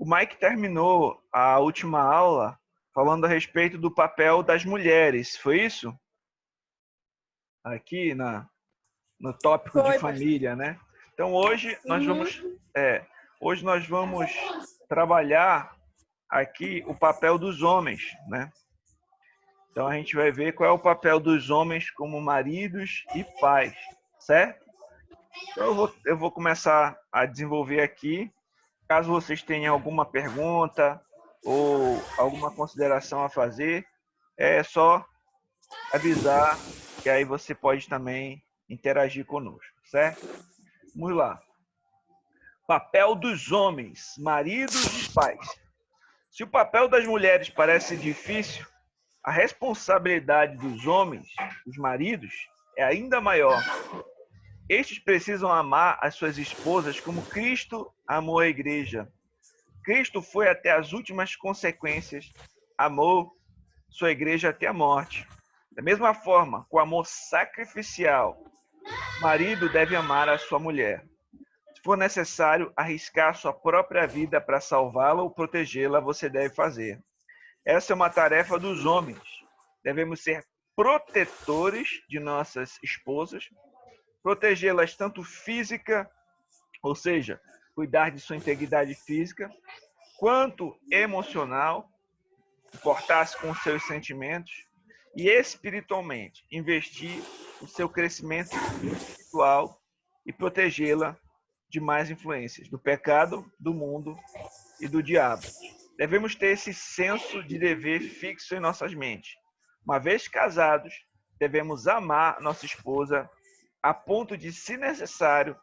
O Mike terminou a última aula falando a respeito do papel das mulheres, foi isso? Aqui no tópico de Foi, família, né? Então hoje nós vamos trabalhar aqui o papel dos homens, né? Então a gente vai ver qual é o papel dos homens como maridos e pais, certo? Então eu vou começar a desenvolver aqui. Caso vocês tenham alguma pergunta ou alguma consideração a fazer, é só avisar que aí você pode também interagir conosco, certo? Vamos lá. Papel dos homens, maridos e pais. Se o papel das mulheres parece difícil, a responsabilidade dos homens, os maridos, é ainda maior. Estes precisam amar as suas esposas como Cristo amou a igreja. Cristo foi até as últimas consequências, amou sua igreja até a morte. Da mesma forma, com amor sacrificial, o marido deve amar a sua mulher. Se for necessário arriscar sua própria vida para salvá-la ou protegê-la, você deve fazer. Essa é uma tarefa dos homens. Devemos ser protetores de nossas esposas, protegê-las tanto física, ou seja, cuidar de sua integridade física, quanto emocional, importar-se com os seus sentimentos, e espiritualmente, investir no seu crescimento espiritual e protegê-la de mais influências, do pecado, do mundo e do diabo. Devemos ter esse senso de dever fixo em nossas mentes. Uma vez casados, devemos amar nossa esposa a ponto de, se necessário,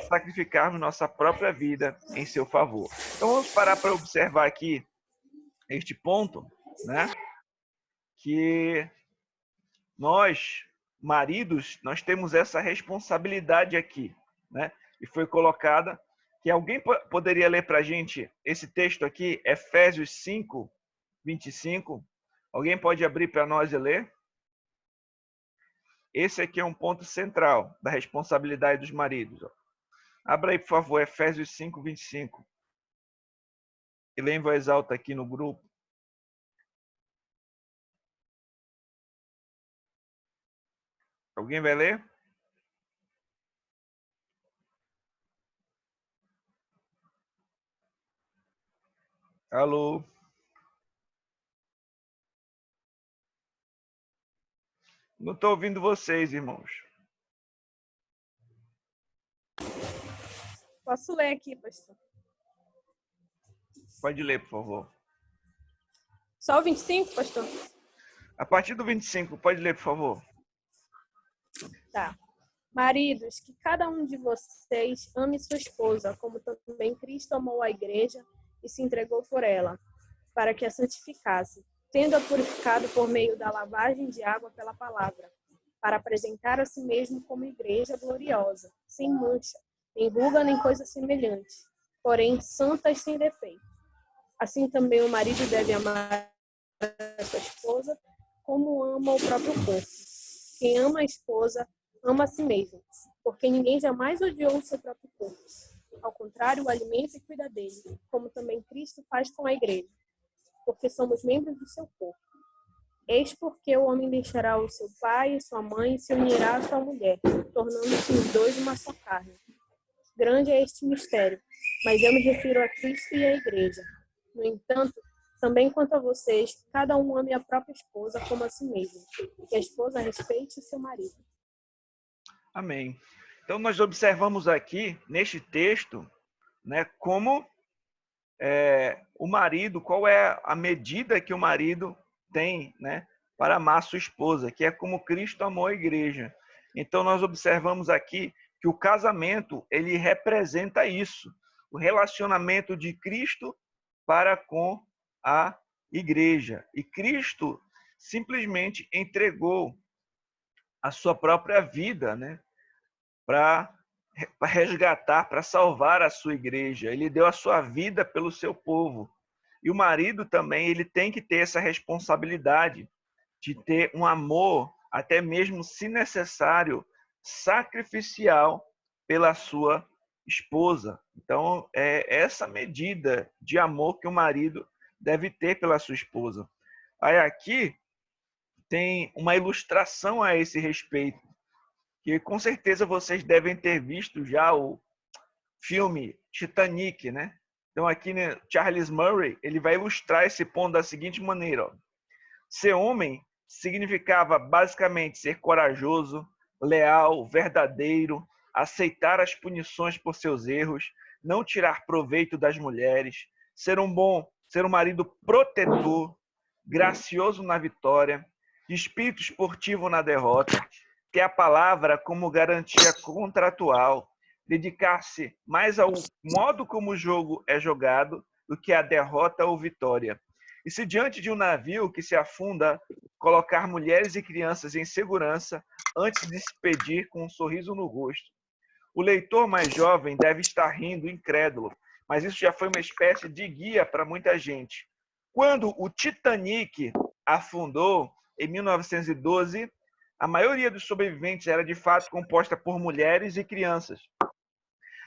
sacrificarmos nossa própria vida em seu favor. Então vamos parar para observar aqui este ponto, né? Que nós, maridos, nós temos essa responsabilidade aqui, né? E foi colocada que alguém poderia ler para a gente esse texto aqui, Efésios 5, 25. Alguém pode abrir para nós e ler? Esse aqui é um ponto central da responsabilidade dos maridos. Abra aí, por favor, Efésios 5, 25. E lê em voz alta aqui no grupo. Alguém vai ler? Alô? Não estou ouvindo vocês, irmãos. Posso ler aqui, pastor? Pode ler, por favor. Só o 25, pastor? A partir do 25, pode ler, por favor. Tá. Maridos, que cada um de vocês ame sua esposa, como também Cristo amou a igreja e se entregou por ela, para que a santificasse, tendo-a purificado por meio da lavagem de água pela palavra, para apresentar a si mesmo como igreja gloriosa, sem mancha, nem ruga nem coisa semelhante, porém santa e sem defeito. Assim também o marido deve amar a sua esposa como ama o próprio corpo. Quem ama a esposa ama a si mesmo, porque ninguém jamais odiou o seu próprio corpo. Ao contrário, o alimenta e cuida dele, como também Cristo faz com a igreja, porque somos membros do seu corpo. Eis porque o homem deixará o seu pai e sua mãe e se unirá à sua mulher, tornando-se os dois uma só carne. Grande é este mistério, mas eu me refiro a Cristo e à igreja. No entanto, também quanto a vocês, cada um ame a própria esposa como a si mesmo, e a esposa respeite o seu marido. Amém. Então nós observamos aqui neste texto, né, como o marido, qual é a medida que o marido tem, né, para amar sua esposa, que é como Cristo amou a igreja. Então nós observamos aqui que o casamento, ele representa isso, o relacionamento de Cristo para com a igreja. E Cristo simplesmente entregou a sua própria vida, né, para resgatar, para salvar a sua igreja. Ele deu a sua vida pelo seu povo. E o marido também, ele tem que ter essa responsabilidade de ter um amor, até mesmo, se necessário, sacrificial pela sua esposa. Então, é essa medida de amor que o marido deve ter pela sua esposa. Aí aqui tem uma ilustração a esse respeito, que com certeza vocês devem ter visto já o filme Titanic, né? Então aqui, né, Charles Murray, ele vai ilustrar esse ponto da seguinte maneira, ó. Ser homem significava basicamente ser corajoso, leal, verdadeiro, aceitar as punições por seus erros, não tirar proveito das mulheres, ser um marido protetor, gracioso na vitória, de espírito esportivo na derrota, ter a palavra como garantia contratual, dedicar-se mais ao modo como o jogo é jogado do que à derrota ou vitória. E se diante de um navio que se afunda, colocar mulheres e crianças em segurança antes de se despedir com um sorriso no rosto. O leitor mais jovem deve estar rindo, incrédulo, mas isso já foi uma espécie de guia para muita gente. Quando o Titanic afundou, em 1912, a maioria dos sobreviventes era de fato composta por mulheres e crianças.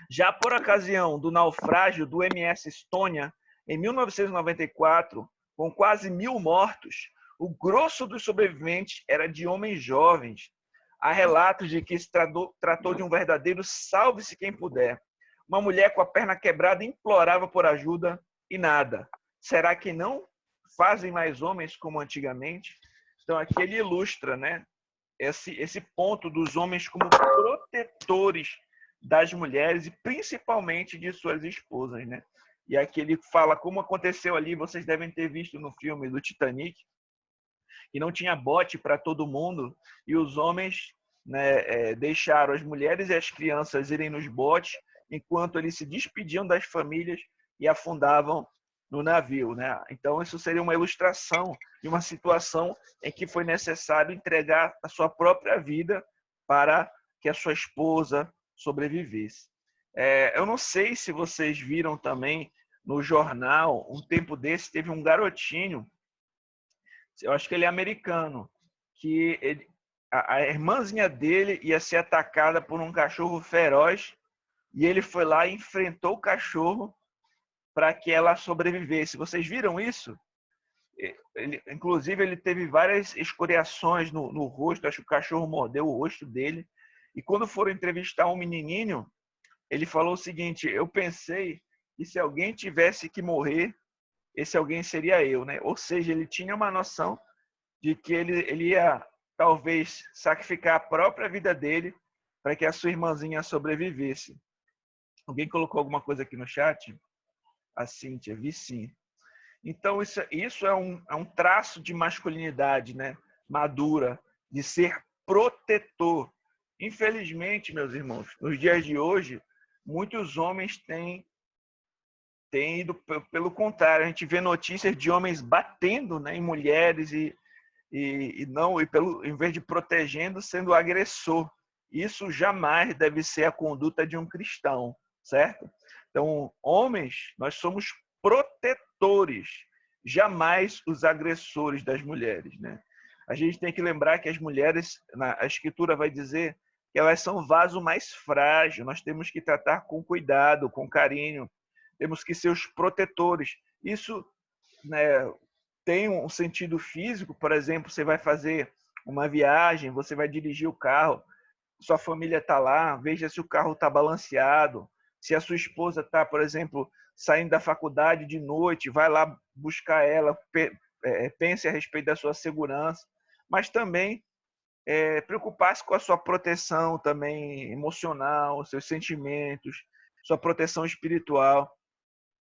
Já por ocasião do naufrágio do MS Estônia, em 1994, com quase 1.000 mortos, o grosso dos sobreviventes era de homens jovens. Há relatos de que se tratou de um verdadeiro salve-se quem puder. Uma mulher com a perna quebrada implorava por ajuda e nada. Será que não fazem mais homens como antigamente? Então aqui ele ilustra, né, esse ponto dos homens como protetores das mulheres e principalmente de suas esposas, né? E aqui ele fala como aconteceu ali, vocês devem ter visto no filme do Titanic, que não tinha bote para todo mundo e os homens, né, deixaram as mulheres e as crianças irem nos botes enquanto eles se despediam das famílias e afundavam no navio, né? Então isso seria uma ilustração de uma situação em que foi necessário entregar a sua própria vida para que a sua esposa sobrevivesse. Eu não sei se vocês viram também no jornal, um tempo desse teve um garotinho, eu acho que ele é americano, que a irmãzinha dele ia ser atacada por um cachorro feroz e ele foi lá e enfrentou o cachorro para que ela sobrevivesse. Vocês viram isso? Inclusive, ele teve várias escoriações no rosto, acho que o cachorro mordeu o rosto dele. E quando foram entrevistar um menininho, ele falou o seguinte: eu pensei que se alguém tivesse que morrer, esse alguém seria eu, né? Ou seja, ele tinha uma noção de que ele ia talvez sacrificar a própria vida dele para que a sua irmãzinha sobrevivesse. Alguém colocou alguma coisa aqui no chat? A Cíntia, vi sim. Então, isso é um traço de masculinidade, né? Madura, de ser protetor. Infelizmente, meus irmãos, nos dias de hoje, muitos homens têm ido pelo contrário. A gente vê notícias de homens batendo, né, em mulheres em vez de protegendo, sendo agressor. Isso jamais deve ser a conduta de um cristão, certo? Então, homens, nós somos protetores, jamais os agressores das mulheres, né? A gente tem que lembrar que as mulheres, a Escritura vai dizer que elas são vaso mais frágil, nós temos que tratar com cuidado, com carinho, temos que ser os protetores. Isso, né, tem um sentido físico, por exemplo, você vai fazer uma viagem, você vai dirigir o carro, sua família está lá, veja se o carro está balanceado, se a sua esposa está, por exemplo, saindo da faculdade de noite, vai lá buscar ela, pense a respeito da sua segurança, mas também preocupar-se com a sua proteção também emocional, seus sentimentos, sua proteção espiritual,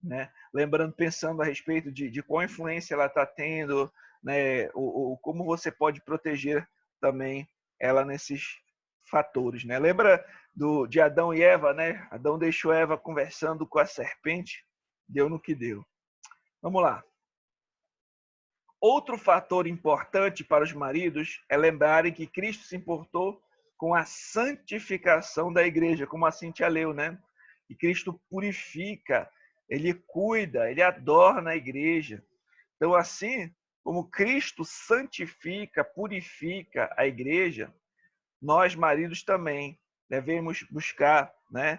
né? Lembrando, pensando a respeito de qual influência ela está tendo, né? Como você pode proteger também ela nesses fatores, né? Lembra de Adão e Eva, né? Adão deixou Eva conversando com a serpente, deu no que deu. Vamos lá. Outro fator importante para os maridos é lembrarem que Cristo se importou com a santificação da igreja, como a Cíntia leu, né? E Cristo purifica, ele cuida, ele adorna a igreja. Então, assim como Cristo santifica, purifica a igreja, nós, maridos, também devemos buscar, né,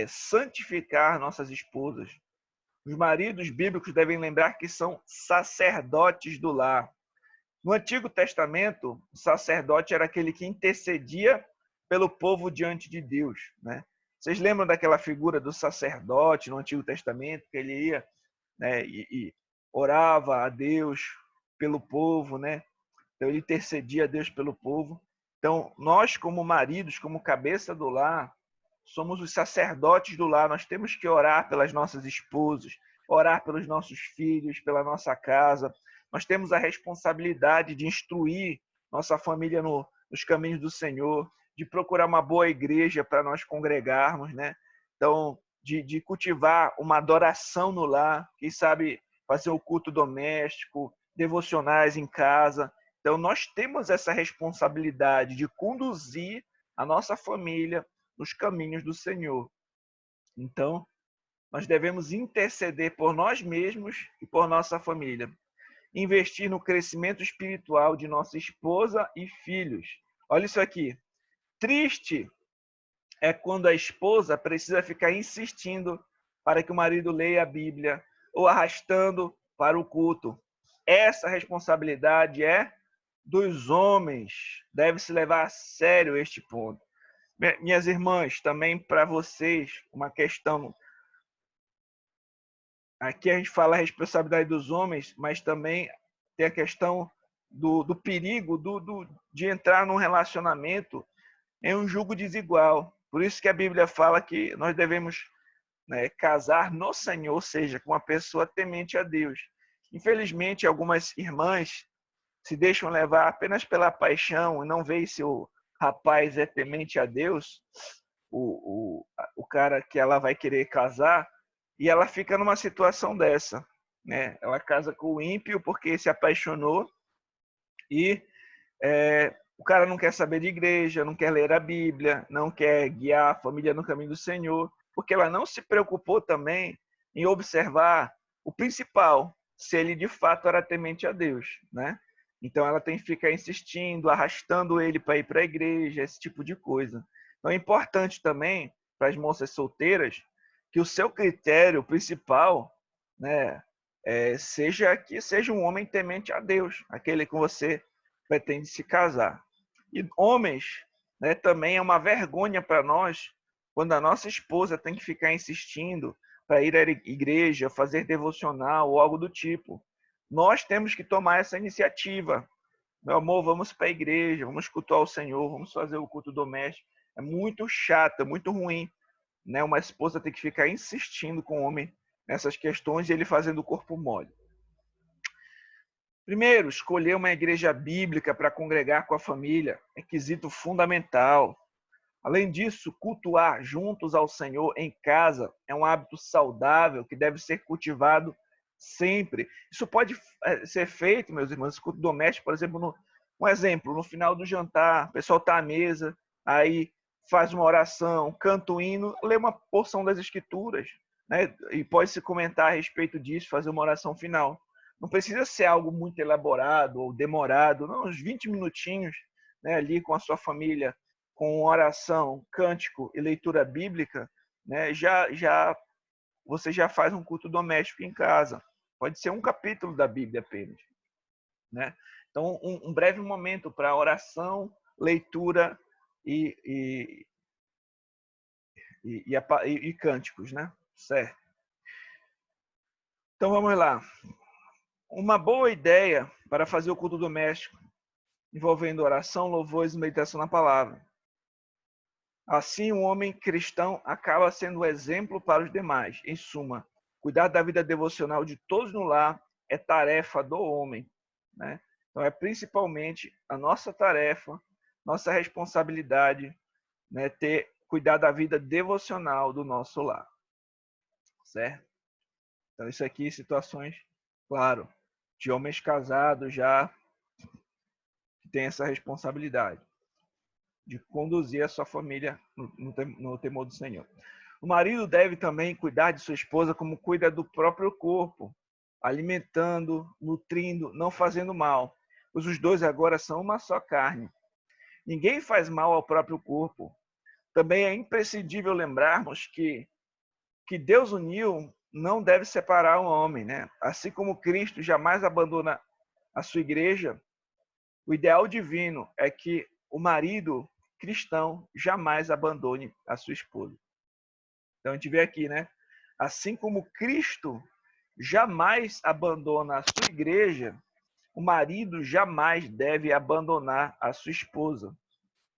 santificar nossas esposas. Os maridos bíblicos devem lembrar que são sacerdotes do lar. No Antigo Testamento, o sacerdote era aquele que intercedia pelo povo diante de Deus, né? Vocês lembram daquela figura do sacerdote no Antigo Testamento, que ele ia, né, e orava a Deus pelo povo, né? Então ele intercedia a Deus pelo povo. Então nós, como maridos, como cabeça do lar, somos os sacerdotes do lar. Nós temos que orar pelas nossas esposas, orar pelos nossos filhos, pela nossa casa. Nós temos a responsabilidade de instruir nossa família nos caminhos do Senhor, de procurar uma boa igreja para nós congregarmos, né? Então, de cultivar uma adoração no lar, quem sabe fazer o culto doméstico, devocionais em casa. Então, nós temos essa responsabilidade de conduzir a nossa família nos caminhos do Senhor. Então, nós devemos interceder por nós mesmos e por nossa família. Investir no crescimento espiritual de nossa esposa e filhos. Olha isso aqui. Triste é quando a esposa precisa ficar insistindo para que o marido leia a Bíblia ou arrastando para o culto. Essa responsabilidade é dos homens. Deve-se levar a sério este ponto. Minhas irmãs, também para vocês, uma questão. Aqui a gente fala a responsabilidade dos homens, mas também tem a questão do perigo de entrar num relacionamento em um jugo desigual. Por isso que a Bíblia fala que nós devemos, né, casar no Senhor, ou seja, com uma pessoa temente a Deus. Infelizmente, algumas irmãs se deixam levar apenas pela paixão e não veem se o rapaz é temente a Deus, o cara que ela vai querer casar, e ela fica numa situação dessa, né? Ela casa com o ímpio porque se apaixonou e o cara não quer saber de igreja, não quer ler a Bíblia, não quer guiar a família no caminho do Senhor, porque ela não se preocupou também em observar o principal, se ele de fato era temente a Deus, né? Então ela tem que ficar insistindo, arrastando ele para ir para a igreja, esse tipo de coisa. Então é importante também para as moças solteiras que o seu critério principal, né, seja um homem temente a Deus, aquele com você pretende se casar. E homens, né, também é uma vergonha para nós quando a nossa esposa tem que ficar insistindo para ir à igreja, fazer devocional ou algo do tipo. Nós temos que tomar essa iniciativa. Meu amor, vamos para a igreja, vamos cultuar o Senhor, vamos fazer o culto doméstico. É muito chato, é muito ruim, né? Uma esposa tem que ficar insistindo com o homem nessas questões e ele fazendo o corpo mole. Primeiro, escolher uma igreja bíblica para congregar com a família é quesito fundamental. Além disso, cultuar juntos ao Senhor em casa é um hábito saudável que deve ser cultivado sempre. Isso pode ser feito, meus irmãos, culto doméstico, por exemplo, um exemplo, no final do jantar, o pessoal está à mesa, aí faz uma oração, canta o hino, lê uma porção das Escrituras, né? E pode se comentar a respeito disso, fazer uma oração final. Não precisa ser algo muito elaborado ou demorado, não, uns 20 minutinhos, né, ali com a sua família, com oração, cântico e leitura bíblica, né, você já faz um culto doméstico em casa. Pode ser um capítulo da Bíblia apenas, né? Então, um breve momento para oração, leitura e cânticos, né? Certo. Então, vamos lá. Uma boa ideia para fazer o culto doméstico envolvendo oração, louvores e meditação na palavra. Assim, o homem cristão acaba sendo um exemplo para os demais. Em suma, cuidar da vida devocional de todos no lar é tarefa do homem, né? Então, é principalmente a nossa tarefa, nossa responsabilidade, né, cuidar da vida devocional do nosso lar, certo? Então, isso aqui, situações, claro, de homens casados já que têm essa responsabilidade de conduzir a sua família no temor do Senhor. O marido deve também cuidar de sua esposa como cuida do próprio corpo, alimentando, nutrindo, não fazendo mal, pois os dois agora são uma só carne. Ninguém faz mal ao próprio corpo, também é imprescindível lembrarmos que Deus uniu não deve separar o homem, né? Assim como Cristo jamais abandona a sua igreja, o ideal divino é que o marido cristão jamais abandone a sua esposa. Então a gente vê aqui, né? Assim como Cristo jamais abandona a sua igreja, o marido jamais deve abandonar a sua esposa.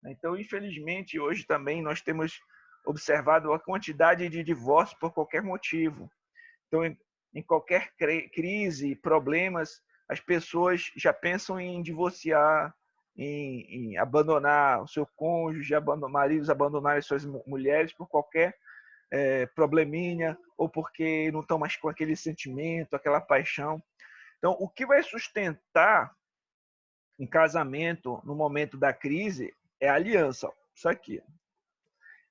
Então, infelizmente, hoje também nós temos observado a quantidade de divórcios por qualquer motivo. Então, em qualquer crise, problemas, as pessoas já pensam em divorciar, em abandonar o seu cônjuge, maridos abandonarem suas mulheres por qualquer probleminha, ou porque não estão mais com aquele sentimento, aquela paixão. Então, o que vai sustentar um casamento no momento da crise é a aliança. Isso aqui.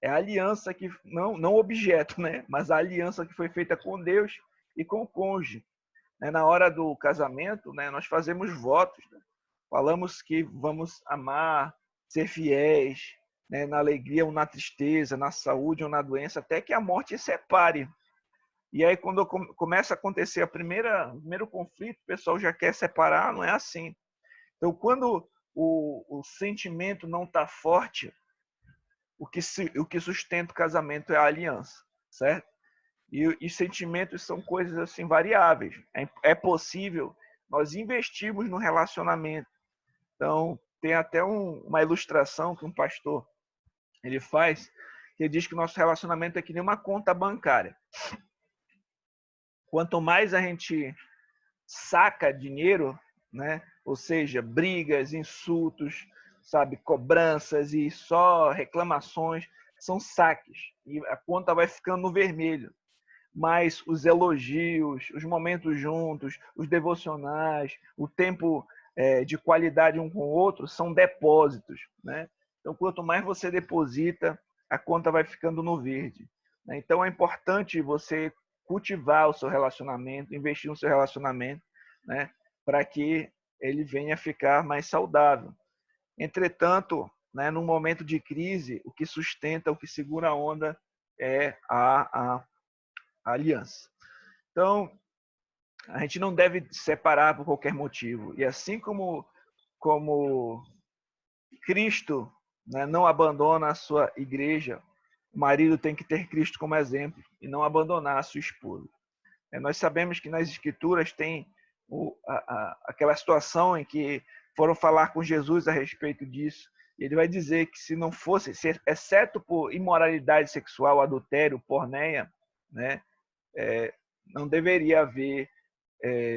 É a aliança que, não objeto, né? Mas a aliança que foi feita com Deus e com o cônjuge. Na hora do casamento, né, nós fazemos votos. Né? Falamos que vamos amar, ser fiéis, né, na alegria ou na tristeza, na saúde ou na doença, até que a morte separe. E aí, quando começa a acontecer o primeiro conflito, o pessoal já quer separar, não é assim. Então, quando o sentimento não está forte, o que sustenta o casamento é a aliança, certo? E sentimentos são coisas assim variáveis. É possível nós investirmos no relacionamento. Então, tem até uma ilustração que um pastor ele faz, que ele diz que o nosso relacionamento é que nem uma conta bancária. Quanto mais a gente saca dinheiro, né? Ou seja, brigas, insultos, sabe, cobranças e só reclamações, são saques. E a conta vai ficando no vermelho. Mas os elogios, os momentos juntos, os devocionais, o tempo de qualidade um com o outro são depósitos, né? Então, quanto mais você deposita, a conta vai ficando no verde. Né? Então, é importante você cultivar o seu relacionamento, investir no seu relacionamento, né? Para que ele venha a ficar mais saudável. Entretanto, né, num momento de crise, o que sustenta, o que segura a onda é a aliança. Então, a gente não deve separar por qualquer motivo. E assim como Cristo, né, não abandona a sua igreja, o marido tem que ter Cristo como exemplo e não abandonar a sua esposa. Nós sabemos que nas Escrituras tem aquela situação em que foram falar com Jesus a respeito disso. E ele vai dizer que se não fosse, exceto por imoralidade sexual, adultério, porneia, né, não deveria haver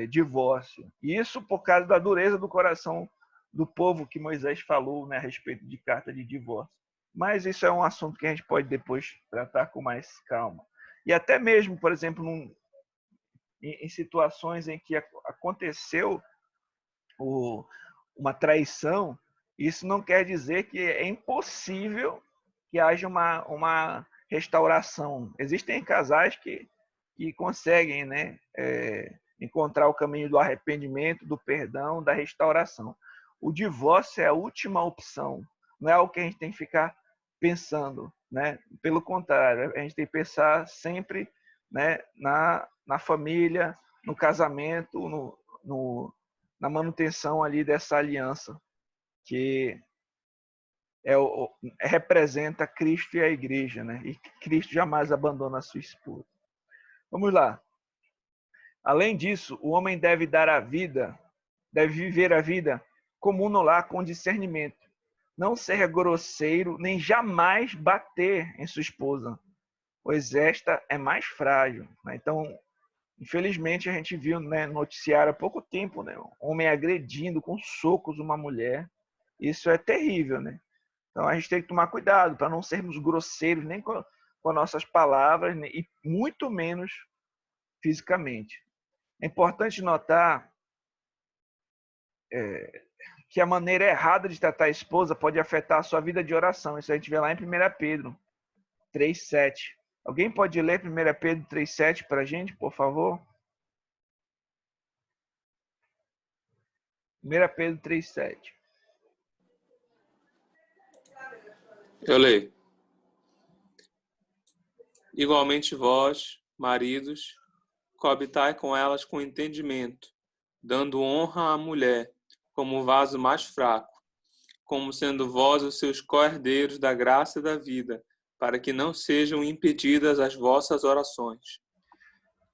divórcio. E isso por causa da dureza do coração do povo que Moisés falou, né, a respeito de carta de divórcio. Mas isso é um assunto que a gente pode depois tratar com mais calma. E até mesmo, por exemplo, em situações em que aconteceu uma traição, isso não quer dizer que é impossível que haja uma restauração. Existem casais que conseguem, né, encontrar o caminho do arrependimento, do perdão, da restauração. O divórcio é a última opção, não é algo que a gente tem que ficar pensando, né? Pelo contrário, a gente tem que pensar sempre, né, na família, no casamento, na manutenção ali dessa aliança que representa Cristo e a igreja, né? E Cristo jamais abandona a sua esposa. Vamos lá. Além disso, o homem deve deve viver a vida comum no lar com discernimento. Não ser grosseiro, nem jamais bater em sua esposa, pois esta é mais frágil. Né? Então, infelizmente, a gente viu, né, no noticiário há pouco tempo, né, um homem agredindo com socos uma mulher. Isso é terrível, né? Então, a gente tem que tomar cuidado para não sermos grosseiros nem com as nossas palavras e muito menos fisicamente. É importante notar que a maneira errada de tratar a esposa pode afetar a sua vida de oração. Isso a gente vê lá em 1 Pedro 3,7. Alguém pode ler 1 Pedro 3,7 para a gente, por favor? 1 Pedro 3,7. Eu leio. Igualmente vós, maridos, coabitai com elas com entendimento, dando honra à mulher, como o vaso mais fraco, como sendo vós os seus co-herdeiros da graça e da vida, para que não sejam impedidas as vossas orações.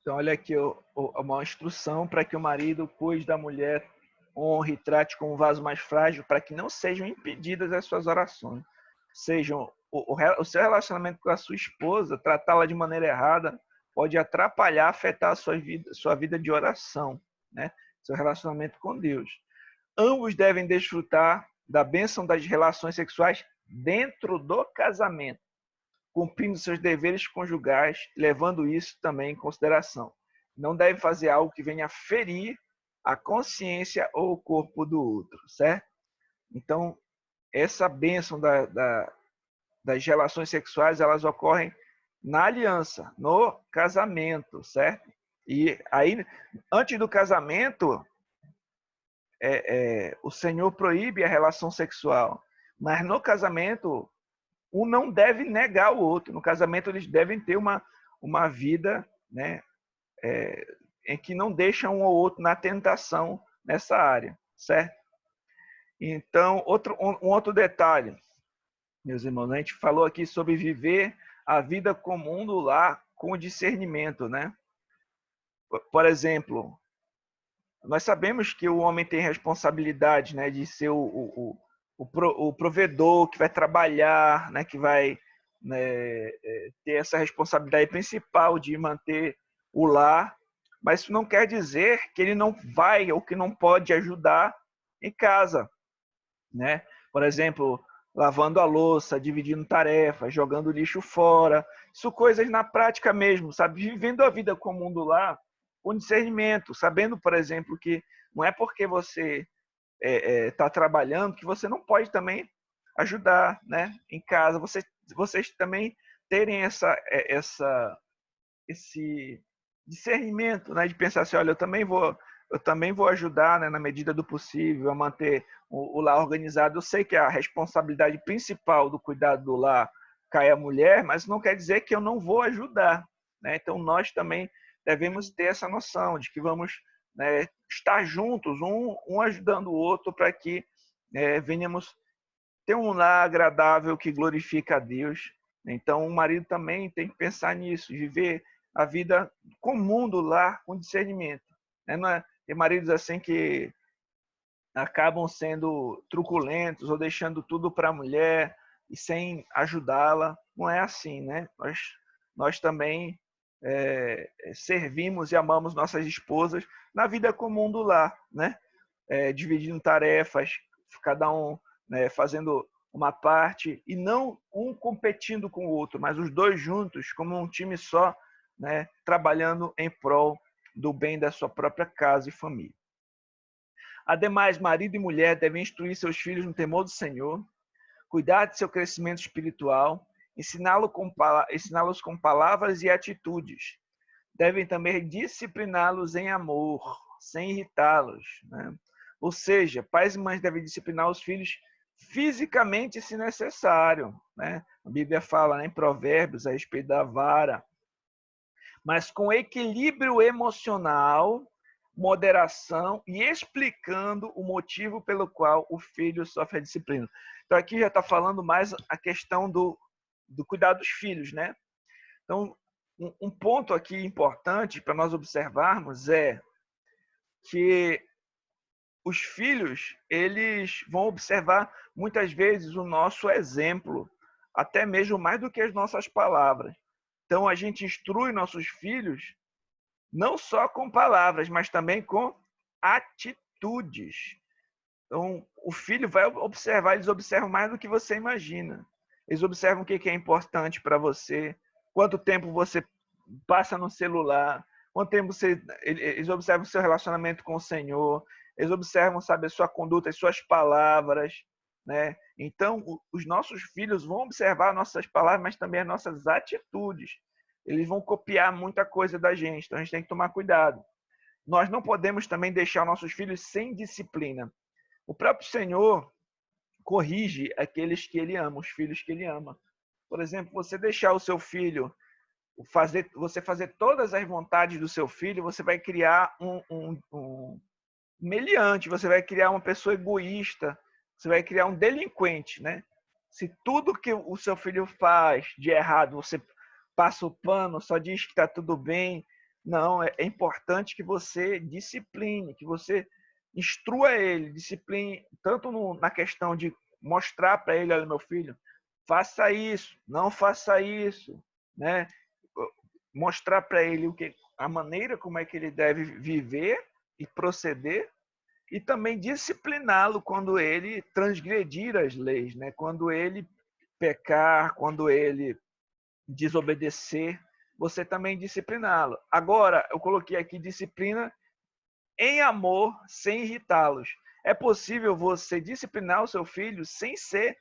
Então, olha aqui uma instrução para que o marido cuide da mulher, honre e trate como um vaso mais frágil, para que não sejam impedidas as suas orações. Sejam o seu relacionamento com a sua esposa, tratá-la de maneira errada, pode atrapalhar, afetar a sua vida de oração, né? Seu relacionamento com Deus. Ambos devem desfrutar da bênção das relações sexuais dentro do casamento, cumprindo seus deveres conjugais, levando isso também em consideração. Não deve fazer algo que venha ferir a consciência ou o corpo do outro, certo? Então, essa bênção das relações sexuais, elas ocorrem na aliança, no casamento, certo? E aí, antes do casamento, o Senhor proíbe a relação sexual, mas no casamento, um não deve negar o outro. No casamento, eles devem ter uma vida, né, em que não deixa um ou outro na tentação nessa área, certo? Então, um outro detalhe, meus irmãos, a gente falou aqui sobre viver a vida comum do lar com discernimento, né? Por exemplo, nós sabemos que o homem tem responsabilidade, né, de ser o provedor que vai trabalhar, né, que vai, né, ter essa responsabilidade principal de manter o lar, mas isso não quer dizer que ele não vai ou que não pode ajudar em casa, né? Por exemplo, lavando a louça, dividindo tarefas, jogando lixo fora, isso coisas na prática mesmo, sabe? Vivendo a vida comum do lar com discernimento, sabendo, por exemplo, que não é porque você está trabalhando que você não pode também ajudar, né? Em casa, vocês também terem esse discernimento, né? De pensar assim, olha, eu também vou ajudar, né, na medida do possível a manter o lar organizado. Eu sei que a responsabilidade principal do cuidado do lar cai à mulher, mas não quer dizer que eu não vou ajudar, né? Então nós também devemos ter essa noção de que vamos, né, estar juntos, um ajudando o outro para que venhamos ter um lar agradável que glorifica a Deus. Então o marido também tem que pensar nisso, viver a vida comum do lar com discernimento. Tem maridos assim que acabam sendo truculentos ou deixando tudo para a mulher e sem ajudá-la. Não é assim, né? Nós também servimos e amamos nossas esposas na vida comum do lar, né? Dividindo tarefas, cada um, né, fazendo uma parte e não um competindo com o outro, mas os dois juntos como um time só, né, trabalhando em prol do bem da sua própria casa e família. Ademais, marido e mulher devem instruir seus filhos no temor do Senhor, cuidar de seu crescimento espiritual, ensiná-los com palavras e atitudes. Devem também discipliná-los em amor, sem irritá-los, né? Ou seja, pais e mães devem disciplinar os filhos fisicamente, se necessário, né? A Bíblia fala, né, em Provérbios a respeito da vara, mas com equilíbrio emocional, moderação e explicando o motivo pelo qual o filho sofre a disciplina. Então aqui já está falando mais a questão do cuidado dos filhos, né? Então, um ponto aqui importante para nós observarmos é que os filhos, eles vão observar muitas vezes o nosso exemplo, até mesmo mais do que as nossas palavras. Então, a gente instrui nossos filhos não só com palavras, mas também com atitudes. Então, o filho vai observar, eles observam mais do que você imagina. Eles observam o que é importante para você, quanto tempo você passa no celular, quanto tempo eles observam o seu relacionamento com o Senhor, eles observam, sabe, a sua conduta, as suas palavras, né? Então, os nossos filhos vão observar nossas palavras, mas também as nossas atitudes. Eles vão copiar muita coisa da gente, então a gente tem que tomar cuidado. Nós não podemos também deixar nossos filhos sem disciplina. O próprio Senhor corrige aqueles que ele ama, os filhos que ele ama. Por exemplo, você deixar o seu filho você fazer todas as vontades do seu filho, você vai criar um meliante, você vai criar uma pessoa egoísta, você vai criar um delinquente, né? Se tudo que o seu filho faz de errado, você passa o pano, só diz que está tudo bem, não, é importante que você discipline, que você instrua ele, discipline, tanto na questão de mostrar para ele, olha, meu filho, faça isso, não faça isso, né? Mostrar para ele a maneira como é que ele deve viver e proceder, e também discipliná-lo quando ele transgredir as leis, né? Quando ele pecar, quando ele desobedecer, você também discipliná-lo. Agora, eu coloquei aqui disciplina em amor, sem irritá-los. É possível você disciplinar o seu filho sem ser,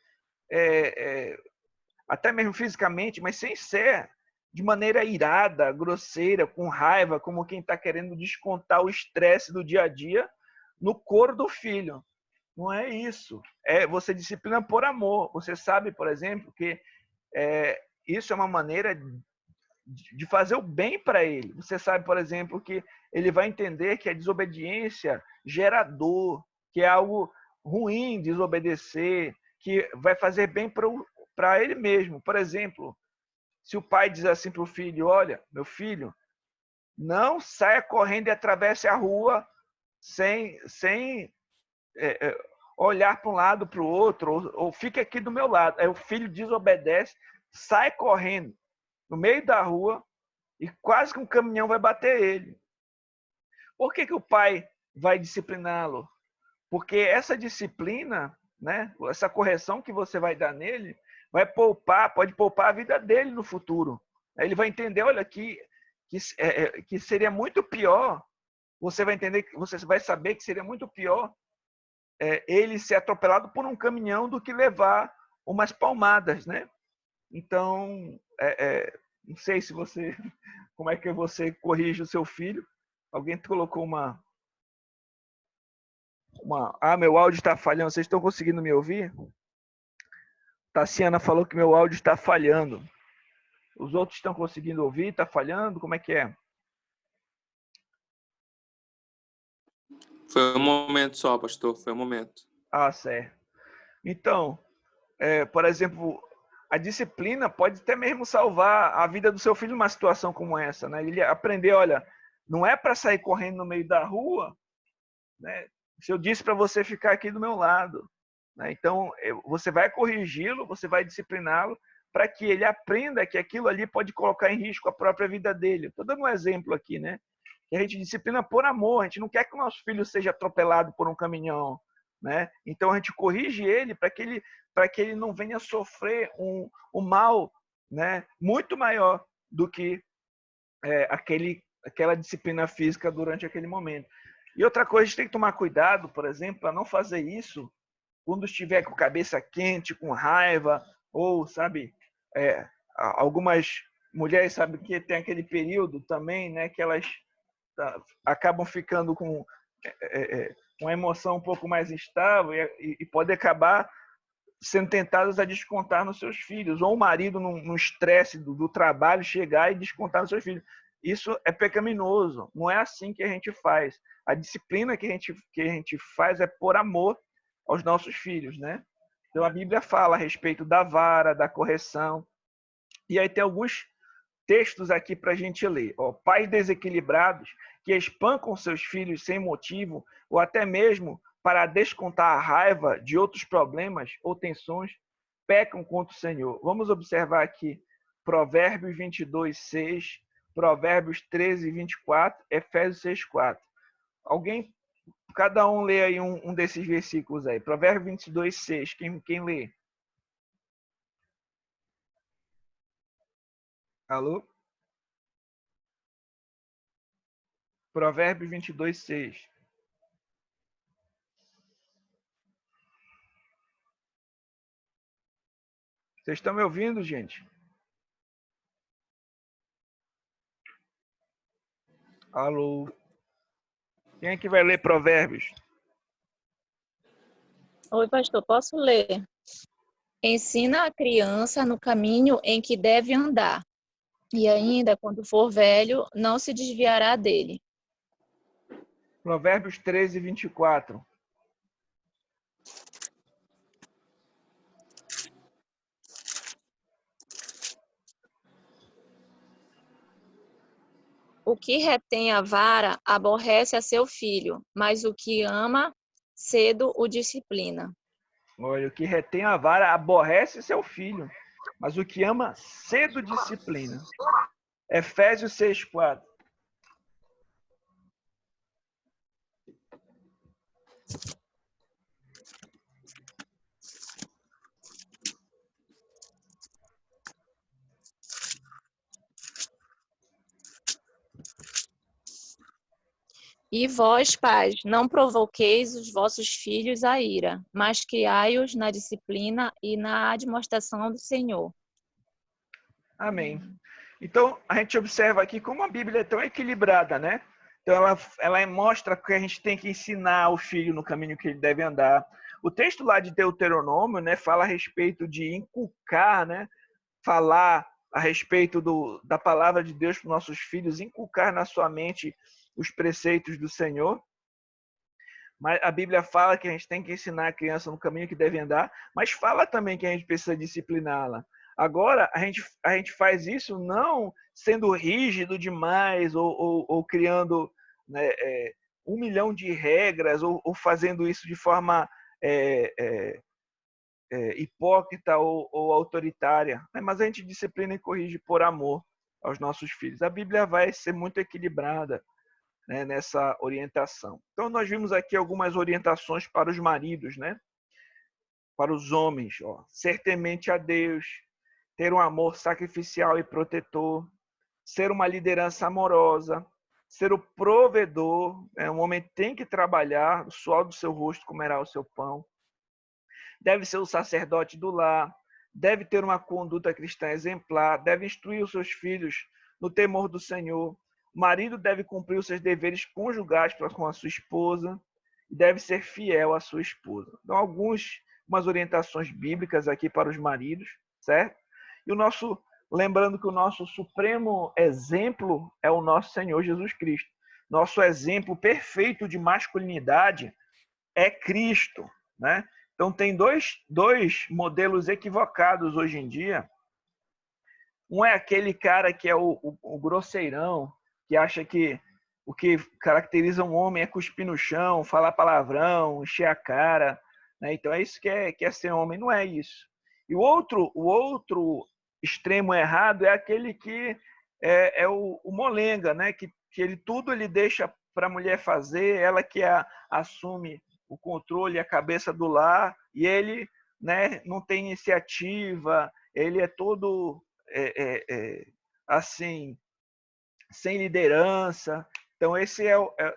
até mesmo fisicamente, mas sem ser de maneira irada, grosseira, com raiva, como quem está querendo descontar o estresse do dia a dia no couro do filho. Não é isso. Você disciplina por amor. Você sabe, por exemplo, que isso é uma maneira de fazer o bem para ele. Você sabe, por exemplo, que ele vai entender que a desobediência gera dor, que é algo ruim desobedecer, que vai fazer bem para ele mesmo. Por exemplo, se o pai diz assim para o filho, olha, meu filho, não saia correndo e atravesse a rua sem olhar para um lado, para o outro, ou fique aqui do meu lado. Aí o filho desobedece, sai correndo no meio da rua e quase que um caminhão vai bater ele. Por que o pai vai discipliná-lo? Porque essa disciplina, né, essa correção que você vai dar nele, pode poupar a vida dele no futuro. Ele vai entender, olha, que seria muito pior, você vai entender, você vai saber que seria muito pior ele ser atropelado por um caminhão do que levar umas palmadas, né? Então, não sei se você, como é que você corrige o seu filho. Alguém colocou meu áudio está falhando. Vocês estão conseguindo me ouvir? Tassiana falou que meu áudio está falhando. Os outros estão conseguindo ouvir? Está falhando? Como é que é? Foi um momento só, pastor. Foi um momento. Ah, certo. Então, por exemplo, a disciplina pode até mesmo salvar a vida do seu filho numa situação como essa, né? Ele aprender, olha, não é para sair correndo no meio da rua, né? Se eu disse para você ficar aqui do meu lado, né? Então, você vai corrigi-lo, você vai discipliná-lo para que ele aprenda que aquilo ali pode colocar em risco a própria vida dele. Estou dando um exemplo aqui, né? Que a gente disciplina por amor, a gente não quer que o nosso filho seja atropelado por um caminhão, né? Então a gente corrige ele para que ele não venha sofrer um mal, né, muito maior do que aquela disciplina física durante aquele momento. E outra coisa, a gente tem que tomar cuidado, por exemplo, para não fazer isso quando estiver com a cabeça quente, com raiva, ou, sabe, algumas mulheres, sabe, que tem aquele período também, né, que elas acabam ficando com uma emoção um pouco mais instável e pode acabar sendo tentadas a descontar nos seus filhos, ou o marido no estresse do trabalho chegar e descontar nos seus filhos. Isso é pecaminoso, não é assim que a gente faz. A disciplina que a gente faz é por amor aos nossos filhos, né? Então a Bíblia fala a respeito da vara, da correção, e aí tem alguns textos aqui para a gente ler. Pais desequilibrados que espancam seus filhos sem motivo, ou até mesmo para descontar a raiva de outros problemas ou tensões, pecam contra o Senhor. Vamos observar aqui Provérbios 22:6, Provérbios 13:24, Efésios 6:4. Alguém, cada um lê aí um desses versículos aí. Provérbios 22:6, quem lê? Alô? Provérbios 22:6. Vocês estão me ouvindo, gente? Alô? Quem é que vai ler Provérbios? Oi, pastor, posso ler? Ensina a criança no caminho em que deve andar. e ainda, quando for velho, não se desviará dele. Provérbios 13, 24. O que retém a vara aborrece a seu filho, mas o que ama cedo o disciplina. Olha, o que retém a vara aborrece seu filho, mas o que ama cedo disciplina. Efésios 6, 4. E vós, pais, não provoqueis os vossos filhos à ira, mas criai-os na disciplina e na admoestação do Senhor. Amém. Então, a gente observa aqui como a Bíblia é tão equilibrada, né? Então, ela mostra que a gente tem que ensinar o filho no caminho que ele deve andar. O texto lá de Deuteronômio, né, fala a respeito de inculcar, né? Falar a respeito da palavra de Deus para os nossos filhos, inculcar na sua mente os preceitos do Senhor. Mas a Bíblia fala que a gente tem que ensinar a criança no caminho que deve andar, mas fala também que a gente precisa discipliná-la. Agora, a gente faz isso não sendo rígido demais ou criando, né, 1 milhão de regras ou fazendo isso de forma hipócrita ou autoritária. Mas a gente disciplina e corrige por amor aos nossos filhos. A Bíblia vai ser muito equilibrada, né, nessa orientação. Então, nós vimos aqui algumas orientações para os maridos, né? Para os homens. Ó. Ser temente a Deus, ter um amor sacrificial e protetor, ser uma liderança amorosa, ser o provedor. Né? Um homem tem que trabalhar, o suor do seu rosto comerá o seu pão. Deve ser o sacerdote do lar, deve ter uma conduta cristã exemplar, deve instruir os seus filhos no temor do Senhor. O marido deve cumprir os seus deveres conjugais para com a sua esposa e deve ser fiel à sua esposa. Então, algumas orientações bíblicas aqui para os maridos, certo? E lembrando que o nosso supremo exemplo é o nosso Senhor Jesus Cristo. Nosso exemplo perfeito de masculinidade é Cristo, né? Então, tem dois modelos equivocados hoje em dia. Um é aquele cara que é o grosseirão, que acha que o que caracteriza um homem é cuspir no chão, falar palavrão, encher a cara. Né? Então, é isso que é ser homem. Não é isso. E o outro extremo errado é aquele que é o molenga, né? Que tudo ele deixa para a mulher fazer, ela que assume o controle, a cabeça do lar, e ele, né, não tem iniciativa, ele é todo assim, sem liderança. Então,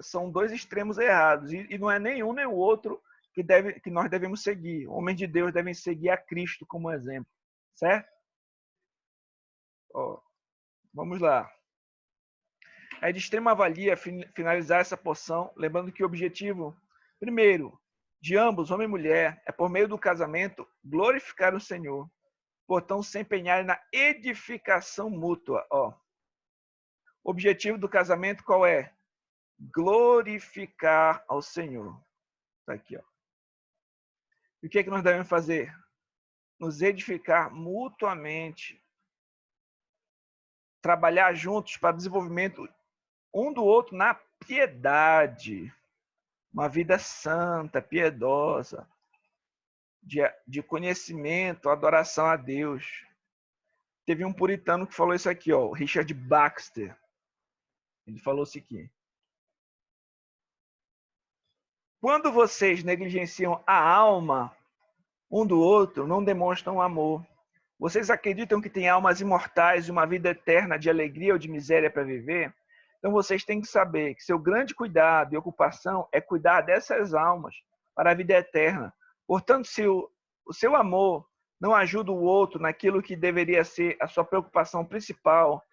são dois extremos errados, e não é nenhum nem o outro que nós devemos seguir. Homens de Deus devem seguir a Cristo como exemplo, certo? Ó, vamos lá. É de extrema valia finalizar essa porção, lembrando que o objetivo, primeiro, de ambos, homem e mulher, é por meio do casamento glorificar o Senhor, portanto, se empenharem na edificação mútua. Ó. O objetivo do casamento qual é? Glorificar ao Senhor. Está aqui, ó. E o que é que nós devemos fazer? Nos edificar mutuamente. Trabalhar juntos para o desenvolvimento um do outro na piedade. Uma vida santa, piedosa, de conhecimento, adoração a Deus. Teve um puritano que falou isso aqui, ó, o Richard Baxter. Ele falou isso aqui. Quando vocês negligenciam a alma um do outro, não demonstram amor. Vocês acreditam que têm almas imortais e uma vida eterna de alegria ou de miséria para viver? Então vocês têm que saber que seu grande cuidado e ocupação é cuidar dessas almas para a vida eterna. Portanto, se o seu amor não ajuda o outro naquilo que deveria ser a sua preocupação principal,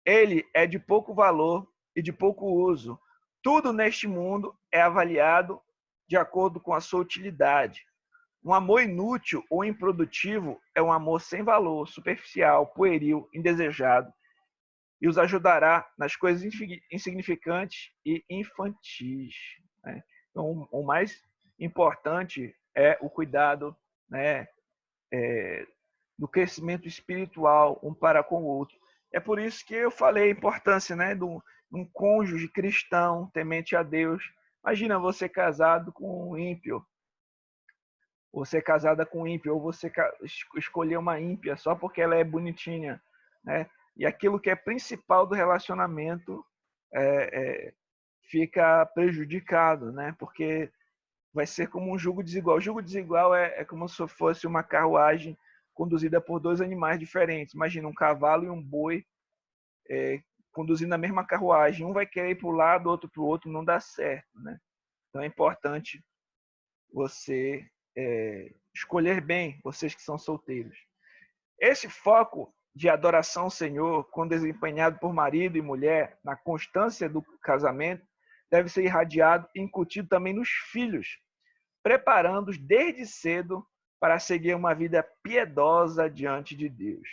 ele é de pouco valor e de pouco uso. Tudo neste mundo é avaliado de acordo com a sua utilidade. Um amor inútil ou improdutivo é um amor sem valor, superficial, pueril, indesejado, e os ajudará nas coisas insignificantes e infantis, né? Então, o mais importante é o cuidado, né, do crescimento espiritual um para com o outro. É por isso que eu falei a importância, né, de um cônjuge cristão, temente a Deus. Imagina você casado com um ímpio, você casada com um ímpio, ou você escolher uma ímpia só porque ela é bonitinha, né? E aquilo que é principal do relacionamento fica prejudicado, né? Porque vai ser como um jugo desigual. O jugo desigual é como se fosse uma carruagem conduzida por dois animais diferentes. Imagina um cavalo e um boi conduzindo a mesma carruagem. Um vai querer ir para o lado, outro para o outro, não dá certo, né? Então é importante você escolher bem, vocês que são solteiros. Esse foco de adoração ao Senhor, quando desempenhado por marido e mulher, na constância do casamento, deve ser irradiado e incutido também nos filhos, preparando-os desde cedo para seguir uma vida piedosa diante de Deus.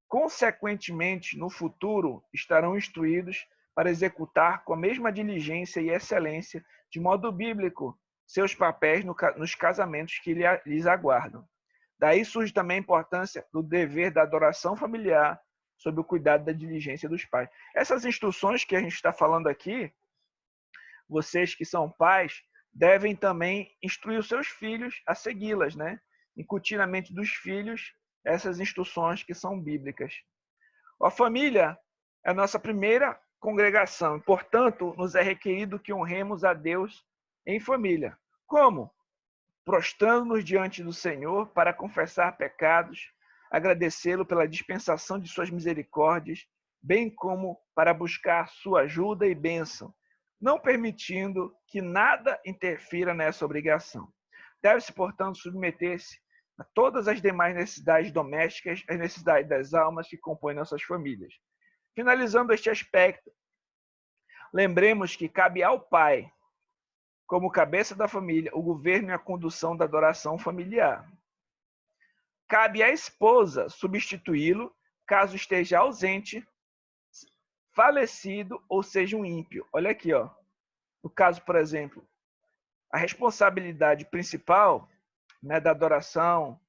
Consequentemente, no futuro, estarão instruídos para executar com a mesma diligência e excelência, de modo bíblico, seus papéis nos casamentos que lhes aguardam. Daí surge também a importância do dever da adoração familiar sob o cuidado da diligência dos pais. Essas instruções que a gente está falando aqui, vocês que são pais, devem também instruir os seus filhos a segui-las, né? Incutir na mente dos filhos essas instruções que são bíblicas. A família é a nossa primeira congregação, portanto, nos é requerido que honremos a Deus em família. Como? Prostrando-nos diante do Senhor para confessar pecados, agradecê-lo pela dispensação de suas misericórdias, bem como para buscar sua ajuda e bênção, não permitindo que nada interfira nessa obrigação. Deve-se, portanto, submeter-se a todas as demais necessidades domésticas, as necessidades das almas que compõem nossas famílias. Finalizando este aspecto, lembremos que cabe ao pai, como cabeça da família, o governo e a condução da adoração familiar. Cabe à esposa substituí-lo caso esteja ausente, falecido ou seja um ímpio. Olha aqui, ó. No caso, por exemplo, a responsabilidade principal, né, da adoração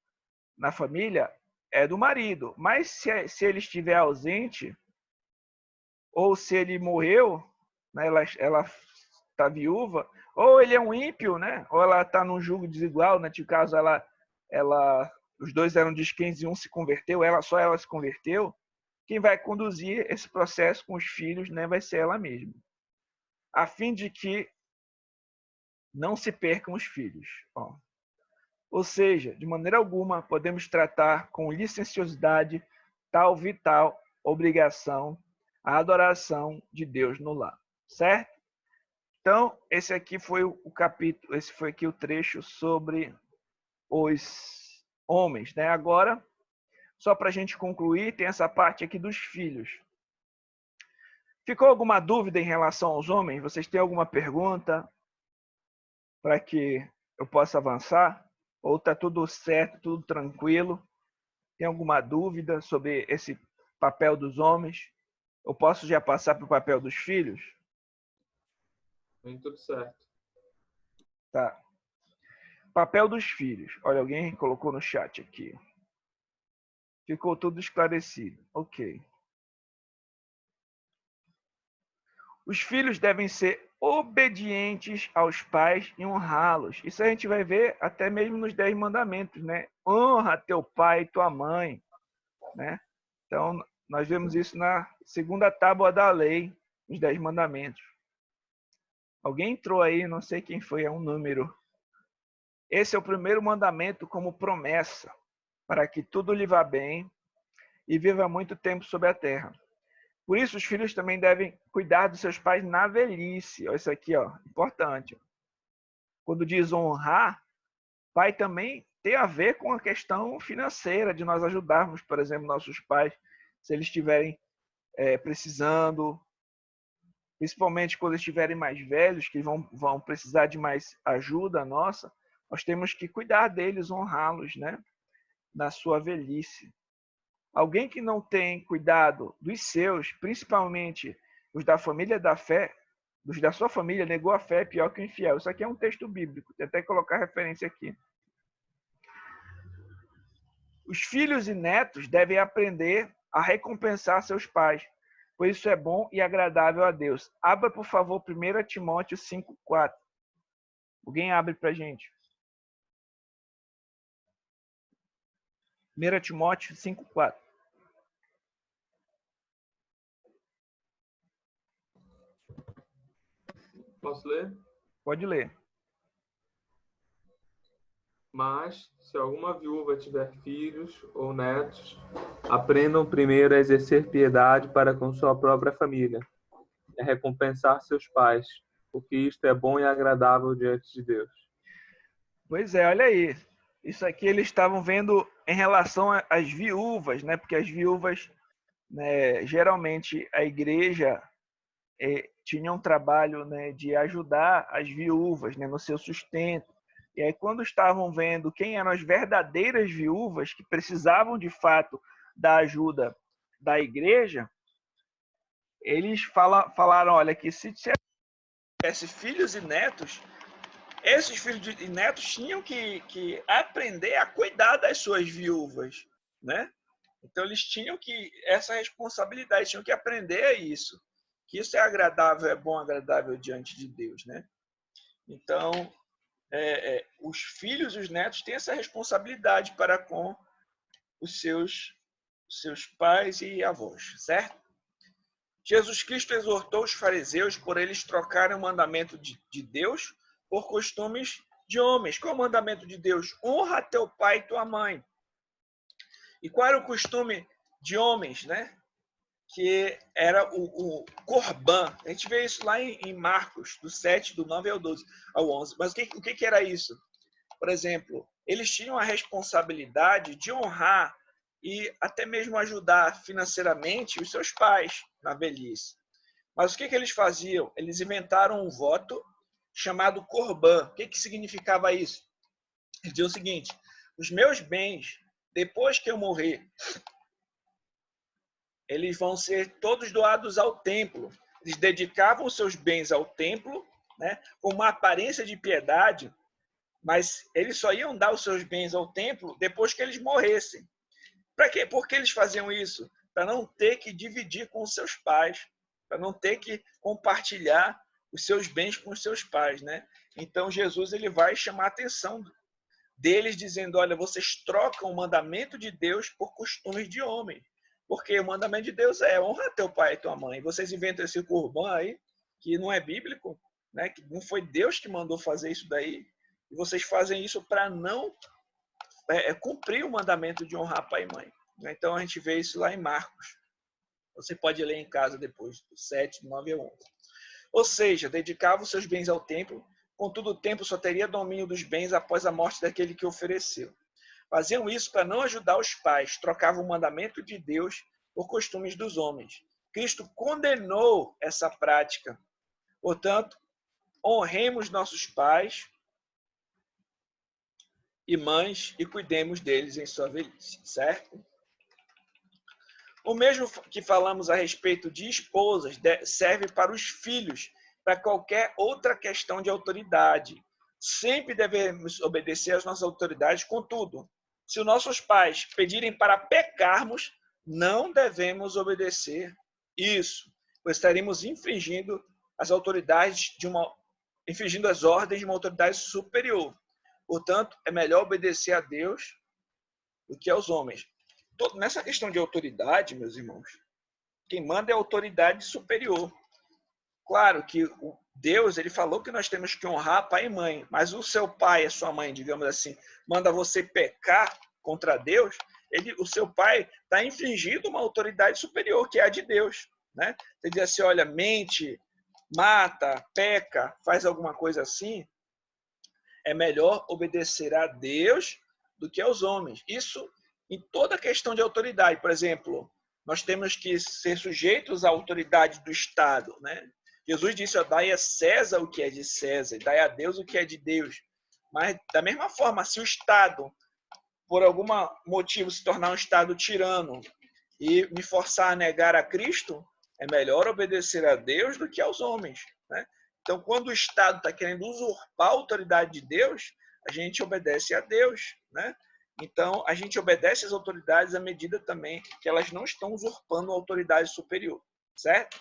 na família é do marido. Mas se ele estiver ausente, ou se ele morreu, né, ela está viúva, ou ele é um ímpio, né, ou ela está num jugo desigual, né, no caso os dois eram descrentes e um se converteu, só ela se converteu, quem vai conduzir esse processo com os filhos, né, vai ser ela mesma, a fim de que não se percam os filhos. Ó. Ou seja, de maneira alguma podemos tratar com licenciosidade tal vital obrigação a adoração de Deus no lar, certo? Então, esse aqui foi o capítulo, esse foi aqui o trecho sobre os homens, né? Agora, só para a gente concluir, tem essa parte aqui dos filhos. Ficou alguma dúvida em relação aos homens? Vocês têm alguma pergunta para que eu possa avançar? Ou está tudo certo, tudo tranquilo? Tem alguma dúvida sobre esse papel dos homens? Eu posso já passar para o papel dos filhos? Tem tudo certo. Tá. Papel dos filhos. Olha, alguém colocou no chat aqui. Ficou tudo esclarecido. Ok. Os filhos devem ser obedientes aos pais e honrá-los. Isso a gente vai ver até mesmo nos 10 mandamentos, né? Honra teu pai e tua mãe, né? Então, nós vemos isso na segunda tábua da lei, os 10 mandamentos. Alguém entrou aí, não sei quem foi, é um número. Esse é o primeiro mandamento como promessa, para que tudo lhe vá bem e viva muito tempo sobre a terra. Por isso, os filhos também devem cuidar dos seus pais na velhice. Olha isso aqui, ó, importante. Quando diz honrar, pai também tem a ver com a questão financeira, de nós ajudarmos, por exemplo, nossos pais, se eles estiverem precisando, principalmente quando estiverem mais velhos, que vão precisar de mais ajuda nossa, nós temos que cuidar deles, honrá-los, né, na sua velhice. Alguém que não tem cuidado dos seus, principalmente os da família da fé, os da sua família, negou a fé, é pior que o infiel. Isso aqui é um texto bíblico, tem até que colocar referência aqui. Os filhos e netos devem aprender a recompensar seus pais, pois isso é bom e agradável a Deus. Abra, por favor, 1 Timóteo 5,4. Alguém abre para a gente. 1 Timóteo 5,4. Posso ler? Pode ler. Mas, se alguma viúva tiver filhos ou netos, aprendam primeiro a exercer piedade para com sua própria família, e a recompensar seus pais, porque isto é bom e agradável diante de Deus. Pois é, olha aí. Isso aqui eles estavam vendo em relação às viúvas, né? Porque as viúvas, né, geralmente a igreja tinha um trabalho, né, de ajudar as viúvas, né, no seu sustento. E aí, quando estavam vendo quem eram as verdadeiras viúvas que precisavam de fato da ajuda da igreja, eles falaram, olha, que se tivesse filhos e netos, esses filhos e netos tinham que aprender a cuidar das suas viúvas, né? Então eles tinham que essa responsabilidade, tinham que aprender isso, que isso é agradável, é bom, agradável diante de Deus, né? Então os filhos e os netos têm essa responsabilidade para com os seus pais e avós, certo? Jesus Cristo exortou os fariseus por eles trocarem o mandamento de Deus por costumes de homens. Qual é o mandamento de Deus? Honra teu pai e tua mãe. E qual era o costume de homens, né? Que era o Corban. A gente vê isso lá em Marcos, do 7, do 9 ao 12, ao 11. Mas o que era isso? Por exemplo, eles tinham a responsabilidade de honrar e até mesmo ajudar financeiramente os seus pais na velhice. Mas o que eles faziam? Eles inventaram um voto chamado Corban. O que significava isso? Eles diziam o seguinte: os meus bens, depois que eu morrer, eles vão ser todos doados ao templo. Eles dedicavam os seus bens ao templo, né, com uma aparência de piedade, mas eles só iam dar os seus bens ao templo depois que eles morressem. Para quê? Por que eles faziam isso? Para não ter que dividir com os seus pais, para não ter que compartilhar os seus bens com os seus pais, né? Então Jesus ele vai chamar a atenção deles dizendo: olha, vocês trocam o mandamento de Deus por costumes de homem. Porque o mandamento de Deus é honra teu pai e tua mãe. Vocês inventam esse Corban aí, que não é bíblico, né? Que não foi Deus que mandou fazer isso daí. E vocês fazem isso para não cumprir o mandamento de honrar pai e mãe. Então a gente vê isso lá em Marcos. Você pode ler em casa depois, do 7, 9 a 11. Ou seja, dedicava os seus bens ao templo, contudo o templo só teria domínio dos bens após a morte daquele que ofereceu. Faziam isso para não ajudar os pais, trocavam o mandamento de Deus por costumes dos homens. Cristo condenou essa prática. Portanto, honremos nossos pais e mães e cuidemos deles em sua velhice, certo? O mesmo que falamos a respeito de esposas serve para os filhos, para qualquer outra questão de autoridade. Sempre devemos obedecer às nossas autoridades, contudo, se os nossos pais pedirem para pecarmos, não devemos obedecer isso, pois estaremos infringindo as autoridades infringindo as ordens de uma autoridade superior. Portanto, é melhor obedecer a Deus do que aos homens. Nessa questão de autoridade, meus irmãos, quem manda é a autoridade superior. Claro que Deus ele falou que nós temos que honrar pai e mãe, mas o seu pai, a sua mãe, digamos assim, manda você pecar contra Deus, o seu pai está infringindo uma autoridade superior, que é a de Deus. Né? Você diz assim, olha, mente, mata, peca, faz alguma coisa assim, é melhor obedecer a Deus do que aos homens. Isso em toda questão de autoridade. Por exemplo, nós temos que ser sujeitos à autoridade do Estado. Né? Jesus disse, dai a César o que é de César, dai a Deus o que é de Deus. Mas, da mesma forma, se o Estado, por algum motivo, se tornar um Estado tirano, e me forçar a negar a Cristo, é melhor obedecer a Deus do que aos homens, né? Então, quando o Estado está querendo usurpar a autoridade de Deus, a gente obedece a Deus, né? Então, a gente obedece às autoridades à medida também que elas não estão usurpando a autoridade superior, certo?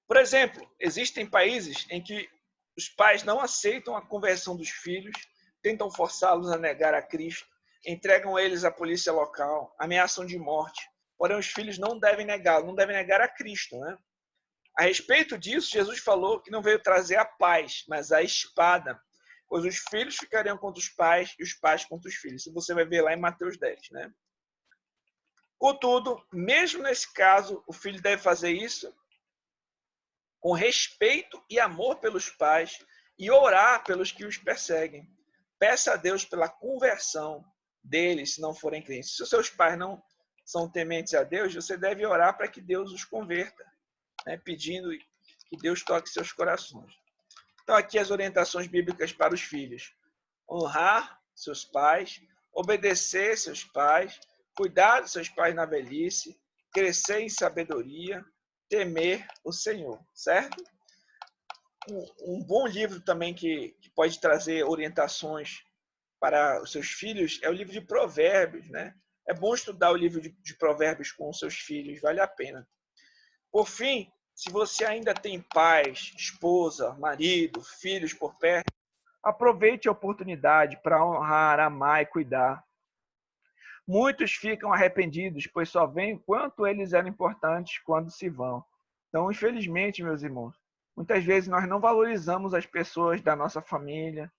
Por exemplo, existem países em que os pais não aceitam a conversão dos filhos, tentam forçá-los a negar a Cristo, entregam eles à polícia local, ameaçam de morte. Porém, os filhos não devem negá-lo, não devem negar a Cristo, né? A respeito disso, Jesus falou que não veio trazer a paz, mas a espada, pois os filhos ficariam contra os pais e os pais contra os filhos. Isso você vai ver lá em Mateus 10, né? Contudo, mesmo nesse caso, o filho deve fazer isso com respeito e amor pelos pais e orar pelos que os perseguem. Peça a Deus pela conversão deles, se não forem crentes. Se os seus pais não são tementes a Deus, você deve orar para que Deus os converta, né? Pedindo que Deus toque seus corações. Então, aqui as orientações bíblicas para os filhos. Honrar seus pais, obedecer seus pais, cuidar dos seus pais na velhice, crescer em sabedoria, temer o Senhor, certo? Um bom livro também que pode trazer orientações para os seus filhos é o livro de Provérbios, né? É bom estudar o livro de Provérbios com os seus filhos, vale a pena. Por fim, se você ainda tem pais, esposa, marido, filhos por perto, aproveite a oportunidade para honrar, amar e cuidar. Muitos ficam arrependidos, pois só veem quanto eles eram importantes quando se vão. Então, infelizmente, meus irmãos, muitas vezes nós não valorizamos as pessoas da nossa família,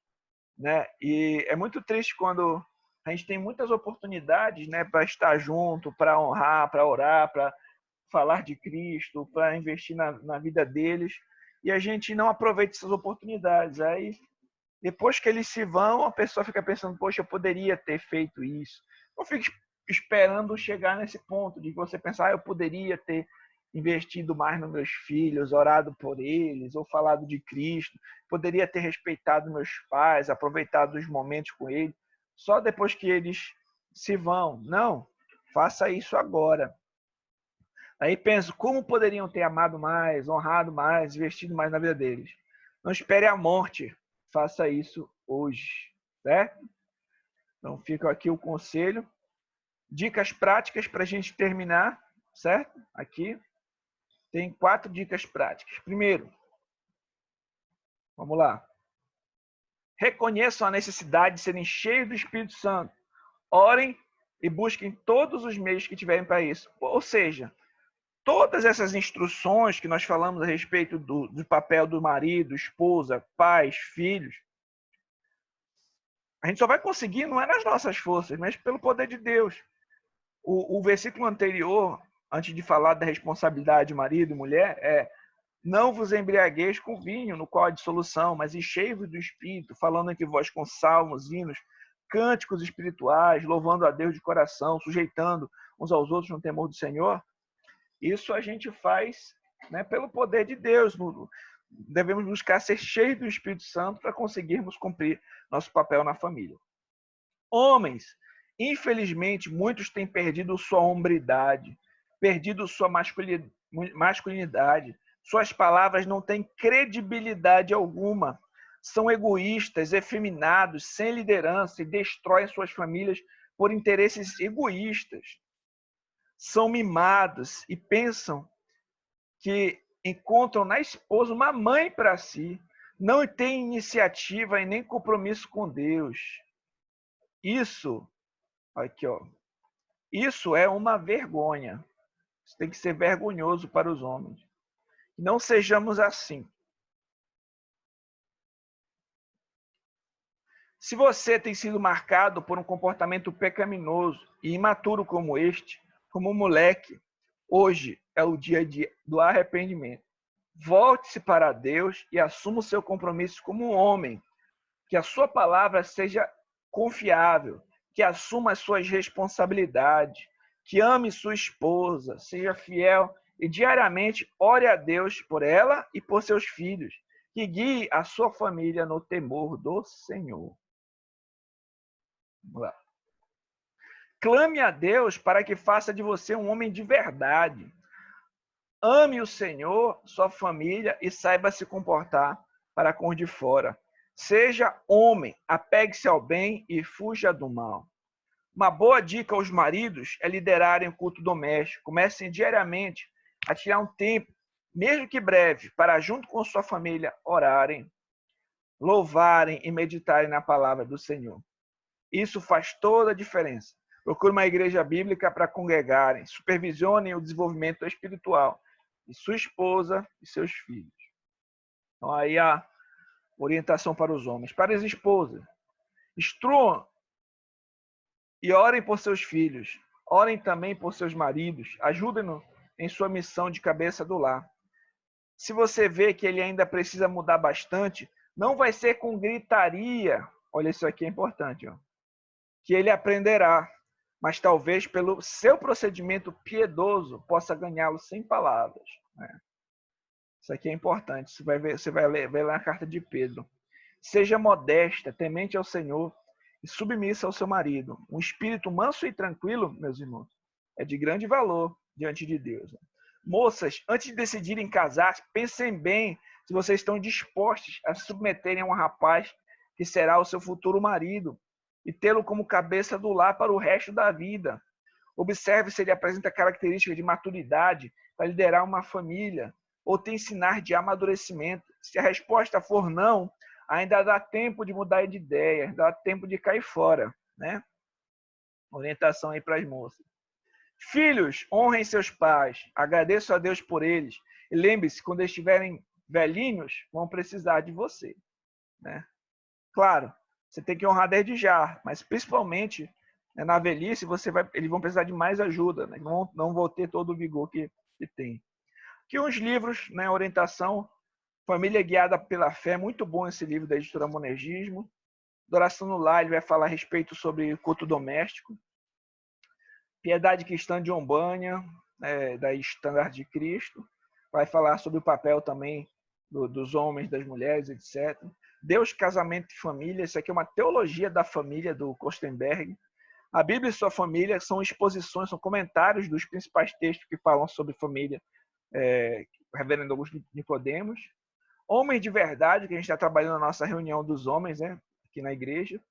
né? E é muito triste quando a gente tem muitas oportunidades, né, para estar junto, para honrar, para orar, para falar de Cristo, para investir na vida deles, e a gente não aproveita essas oportunidades. Aí, depois que eles se vão, a pessoa fica pensando, poxa, eu poderia ter feito isso. Não fique esperando chegar nesse ponto de você pensar, eu poderia ter investido mais nos meus filhos, orado por eles, ou falado de Cristo, poderia ter respeitado meus pais, aproveitado os momentos com eles, só depois que eles se vão. Não, faça isso agora. Aí penso, como poderiam ter amado mais, honrado mais, investido mais na vida deles? Não espere a morte, faça isso hoje, certo? Então fica aqui o conselho. Dicas práticas para a gente terminar, certo? Aqui tem 4 dicas práticas. Primeiro, vamos lá. Reconheçam a necessidade de serem cheios do Espírito Santo. Orem e busquem todos os meios que tiverem para isso. Ou seja, todas essas instruções que nós falamos a respeito do papel do marido, esposa, pais, filhos, a gente só vai conseguir, não é nas nossas forças, mas pelo poder de Deus. O versículo anterior, antes de falar da responsabilidade de marido e mulher, é: não vos embriagueis com vinho, no qual há dissolução, mas enchei-vos do Espírito, falando entre vós com salmos, hinos, cânticos espirituais, louvando a Deus de coração, sujeitando uns aos outros no temor do Senhor. Isso a gente faz, né, pelo poder de Deus. Devemos buscar ser cheios do Espírito Santo para conseguirmos cumprir nosso papel na família. Homens, infelizmente, muitos têm perdido sua hombridade, perdido sua masculinidade. Suas palavras não têm credibilidade alguma. São egoístas, efeminados, sem liderança e destroem suas famílias por interesses egoístas. São mimados e pensam que encontram na esposa uma mãe para si. Não têm iniciativa e nem compromisso com Deus. Isso, aqui, ó, isso é uma vergonha. Isso tem que ser vergonhoso para os homens. Não sejamos assim. Se você tem sido marcado por um comportamento pecaminoso e imaturo como este, como um moleque, hoje é o dia do arrependimento. Volte-se para Deus e assuma o seu compromisso como um homem. Que a sua palavra seja confiável, que assuma as suas responsabilidades, que ame sua esposa, seja fiel e diariamente ore a Deus por ela e por seus filhos, que guie a sua família no temor do Senhor. Vamos lá. Clame a Deus para que faça de você um homem de verdade. Ame o Senhor, sua família e saiba se comportar para com os de fora. Seja homem, apegue-se ao bem e fuja do mal. Uma boa dica aos maridos é liderarem o culto doméstico. Comecem diariamente a tirar um tempo, mesmo que breve, para, junto com sua família, orarem, louvarem e meditarem na palavra do Senhor. Isso faz toda a diferença. Procure uma igreja bíblica para congregarem, supervisionem o desenvolvimento espiritual de sua esposa e seus filhos. Então, aí a orientação para os homens. Para as esposas, instruam e orem por seus filhos. Orem também por seus maridos. Ajudem-no em sua missão de cabeça do lar. Se você vê que ele ainda precisa mudar bastante, não vai ser com gritaria. Olha, isso aqui é importante, ó, que ele aprenderá, mas talvez pelo seu procedimento piedoso possa ganhá-lo sem palavras. Né? Isso aqui é importante. Você vai ler na carta de Pedro. Seja modesta, temente ao Senhor e submissa ao seu marido. Um espírito manso e tranquilo, meus irmãos, é de grande valor diante de Deus. Moças, antes de decidirem casar, pensem bem se vocês estão dispostos a se submeterem a um rapaz que será o seu futuro marido e tê-lo como cabeça do lar para o resto da vida. Observe se ele apresenta características de maturidade para liderar uma família ou tem sinais de amadurecimento. Se a resposta for não, ainda dá tempo de mudar de ideia, dá tempo de cair fora, né? Orientação aí para as moças. Filhos, honrem seus pais, agradeçam a Deus por eles. E lembre-se, quando eles estiverem velhinhos, vão precisar de você, né? Claro, você tem que honrar desde já, mas principalmente, né, na velhice, eles vão precisar de mais ajuda, né? Não vão ter todo o vigor que tem. Aqui uns livros, né, orientação, Família Guiada pela Fé, muito bom esse livro da editora Monergismo. Adoração no Lar, ele vai falar a respeito sobre culto doméstico. Piedade Cristã de Umbânia, da Estandarte de Cristo, vai falar sobre o papel também dos homens, das mulheres, etc. Deus, Casamento e Família, isso aqui é uma teologia da família do Kostenberg. A Bíblia e sua família são exposições, são comentários dos principais textos que falam sobre família, Reverendo Augusto Nicodemos. Homens de Verdade, que a gente está trabalhando na nossa reunião dos homens, né, aqui na igreja.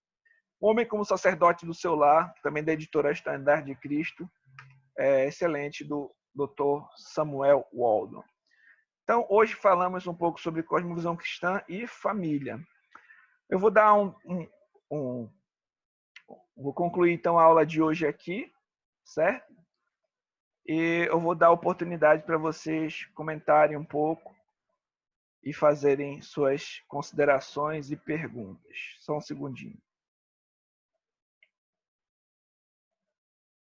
Homem como Sacerdote do Seu Lar, também da editora Estandarte de Cristo, excelente, do Dr. Samuel Waldron. Então, hoje falamos um pouco sobre cosmovisão cristã e família. Eu vou dar vou concluir então a aula de hoje aqui, certo? E eu vou dar a oportunidade para vocês comentarem um pouco e fazerem suas considerações e perguntas. Só um segundinho.